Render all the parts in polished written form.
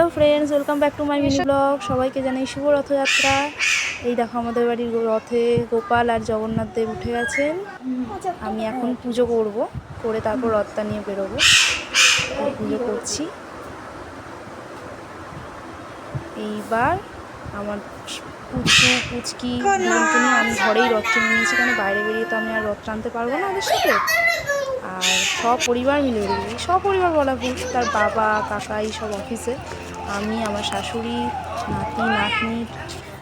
Hello friends, welcome back to my mini blog. সবাইকে জানাই শুভ রথযাত্রা। এই দেখো আমাদের বাড়ির রথে গোপাল আর জগন্নাথ দেব উঠে গেছেন। আমি এখন পুজো করে তারপর রথটা নিয়ে বেরোবো। পুজো করছি। এইবার আমার পুচকি বোনকে নিয়ে আমি ঘরেই রথ টেনে নিয়েছি, কারণ বাইরে বেরিয়ে তো আমি আর রথ টানতে পারবো না ওদের সাথে। আর সব পরিবার মিলে বেরিয়ে সব পরিবার বলা ভুল, তার বাবা কাকা এই সব অফিসে, আমি আমার শাশুড়ি নাতি নাতনি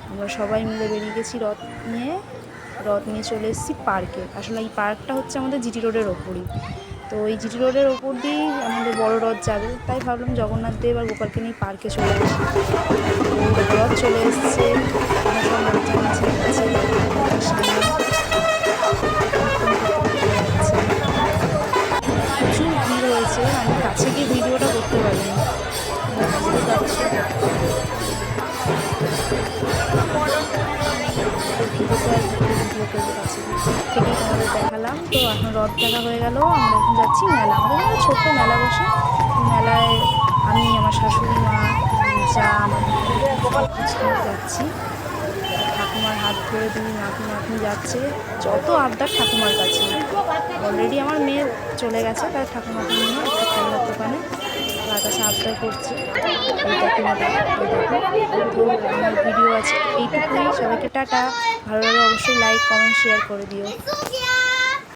আমরা সবাই মিলে বেরিয়ে গেছি রথ নিয়ে চলে এসেছি পার্কে। আসলে এই পার্কটা হচ্ছে আমাদের জিটি রোডের ওপরই, তো এই জিটি রোডের ওপর দিয়েই আমাদের বড় রথ যাবে, তাই ভাবলাম জগন্নাথ দেব আর গোপালকে নিয়ে পার্কে চলে আসি। রথ চলে এসছে, সব লোকজন আছে প্রচুর ভিড় হয়েছে। আমি কাছে গিয়ে ভিডিওটা করতে পারিনি, বুঝতে পারছি। থেকেই তোমাদের দেখালাম। তো এখন রথ দেখা হয়ে গেল, আমরা এখন যাচ্ছি মেলা। আমাদের এখানে ছোট্ট মেলা বসে, মেলায় আমি আমার শাশুড়ি মা যা আমার যাচ্ছি। ঠাকুমার হাত ধরে দুই নাতি যাচ্ছে, যত আবদার ঠাকুমার কাছে। অলরেডি আমার মেয়ে চলে গেছে তার ঠাকুমাকে নিয়ে একটা খেলনার দোকানে, তার কাছে আবদার করছে। তো আমার ভিডিও আছে এইটুকুই। সবাইকে টাটা। ভালো লাগলে অবশ্যই লাইক কমেন্ট শেয়ার করে দিও।